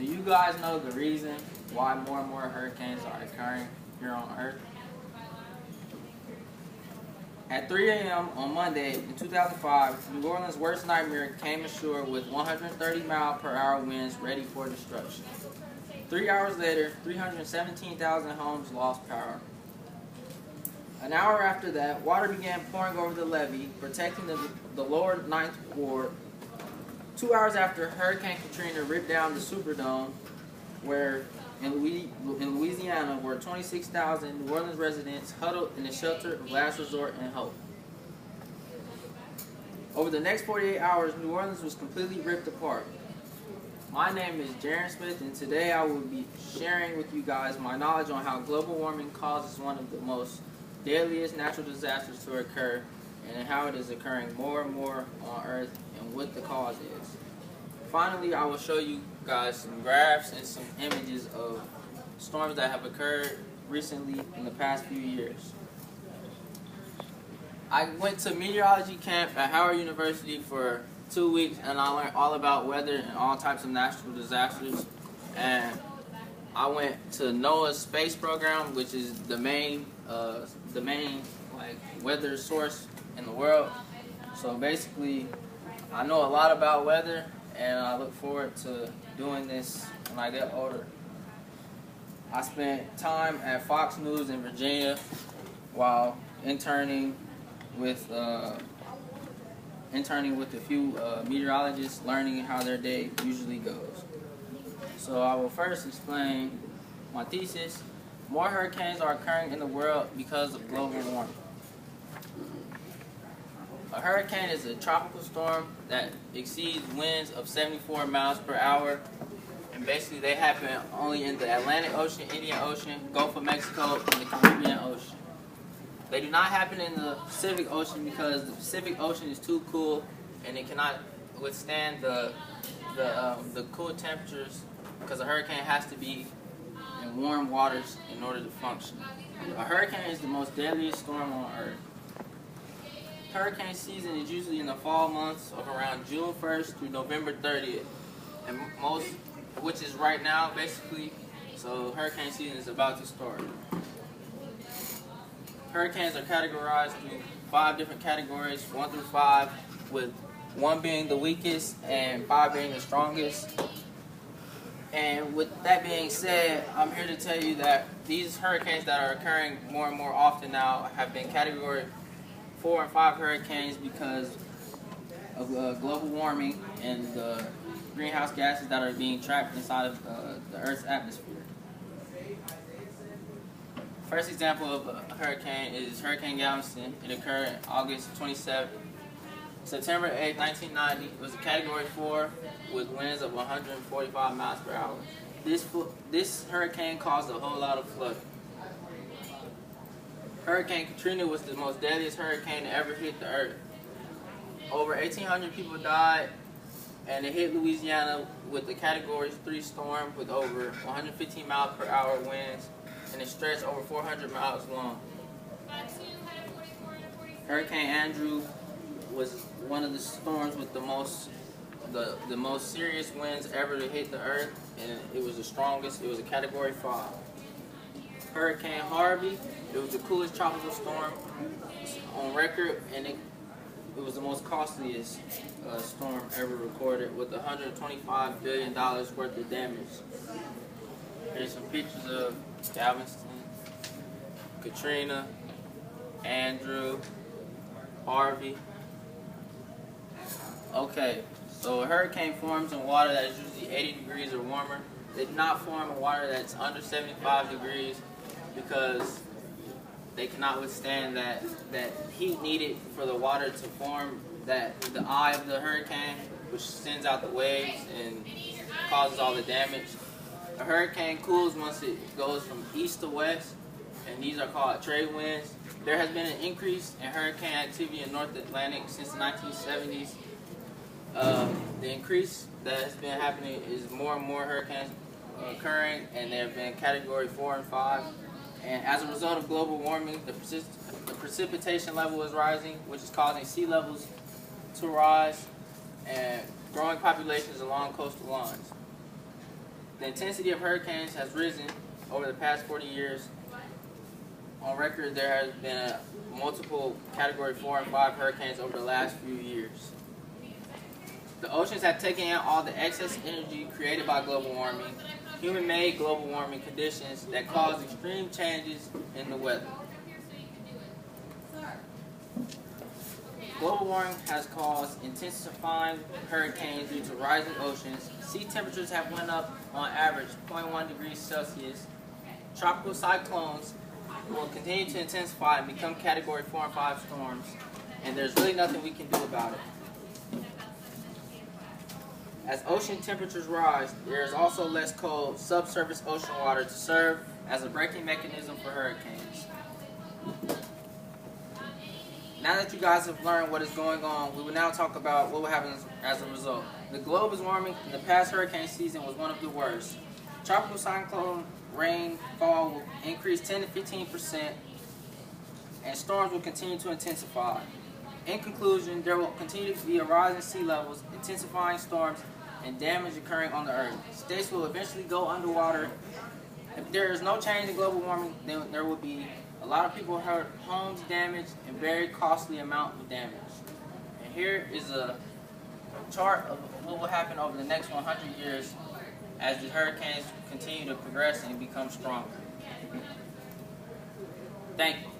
Do you guys know the reason why more and more hurricanes are occurring here on Earth? At 3 a.m. on Monday in 2005, New Orleans' worst nightmare came ashore with 130-mile-per-hour winds ready for destruction. 3 hours later, 317,000 homes lost power. An hour after that, water began pouring over the levee, protecting the lower Ninth Ward. 2 hours after, Hurricane Katrina ripped down the Superdome, where in Louisiana, where 26,000 New Orleans residents huddled in the shelter of last resort and hope. Over the next 48 hours, New Orleans was completely ripped apart. My name is Jaron Smith, and today I will be sharing with you guys my knowledge on how global warming causes one of the most deadliest natural disasters to occur, and how it is occurring more and more on Earth, and what the cause is. Finally, I will show you guys some graphs and some images of storms that have occurred recently in the past few years. I went to meteorology camp at Howard University for 2 weeks, and I learned all about weather and all types of natural disasters. And I went to NOAA's space program, which is the main weather source in the world. So basically, I know a lot about weather, and I look forward to doing this when I get older. I spent time at Fox News in Virginia while interning with a few meteorologists, learning how their day usually goes. So I will first explain my thesis. More hurricanes are occurring in the world because of global warming. A hurricane is a tropical storm that exceeds winds of 74 miles per hour, and basically they happen only in the Atlantic Ocean, Indian Ocean, Gulf of Mexico, and the Caribbean Ocean. They do not happen in the Pacific Ocean because the Pacific Ocean is too cool and it cannot withstand the cool temperatures, because a hurricane has to be in warm waters in order to function. A hurricane is the most deadliest storm on Earth. Hurricane season is usually in the fall months of around June 1st through November 30th, and which is right now basically, so hurricane season is about to start. Hurricanes are categorized through 5 different categories, 1 through 5, with 1 being the weakest and 5 being the strongest. And with that being said, I'm here to tell you that these hurricanes that are occurring more and more often now have been category 4 and 5 hurricanes because of global warming and the greenhouse gases that are being trapped inside of the Earth's atmosphere. First example of a hurricane is Hurricane Galveston. It occurred August 27th. September 8, 1990, it was a category 4 with winds of 145 miles per hour. This hurricane caused a whole lot of flooding. Hurricane Katrina was the most deadliest hurricane to ever hit the Earth. Over 1,800 people died, and it hit Louisiana with a category 3 storm with over 115 miles per hour winds, and it stretched over 400 miles long. Hurricane Andrew was one of the storms with the most serious winds ever to hit the Earth, and it was the strongest. It was a category 5. Hurricane Harvey, it was the coolest tropical storm on record, and it was the most costliest storm ever recorded, with $125 billion worth of damage. Here's some pictures of Galveston, Katrina, Andrew, Harvey. Okay, so a hurricane forms in water that is usually 80 degrees or warmer. They do not form in water that's under 75 degrees because they cannot withstand that heat needed for the water to form the eye of the hurricane, which sends out the waves and causes all the damage. A hurricane cools once it goes from east to west, and these are called trade winds. There has been an increase in hurricane activity in North Atlantic since the 1970s. The increase that has been happening is more and more hurricanes occurring, and they have been category 4 and 5. And as a result of global warming, the precipitation level is rising, which is causing sea levels to rise and growing populations along coastal lines. The intensity of hurricanes has risen over the past 40 years. On record, there has been multiple Category 4 and 5 hurricanes over the last few years. The oceans have taken in all the excess energy created by global warming, human-made global warming conditions that cause extreme changes in the weather. Global warming has caused intensifying hurricanes due to rising oceans. Sea temperatures have went up on average 0.1 degrees Celsius. Tropical cyclones will continue to intensify and become Category 4 and 5 storms, and there's really nothing we can do about it. As ocean temperatures rise, there is also less cold subsurface ocean water to serve as a braking mechanism for hurricanes. Now that you guys have learned what is going on, we will now talk about what will happen as a result. The globe is warming, and the past hurricane season was one of the worst. Tropical cyclone rainfall will increase 10 to 15%, and storms will continue to intensify. In conclusion, there will continue to be a rise in sea levels, intensifying storms, and damage occurring on the earth. States will eventually go underwater. If there is no change in global warming, then there will be a lot of people hurt, homes damaged, and very costly amount of damage. And here is a chart of what will happen over the next 100 years as the hurricanes continue to progress and become stronger. Thank you.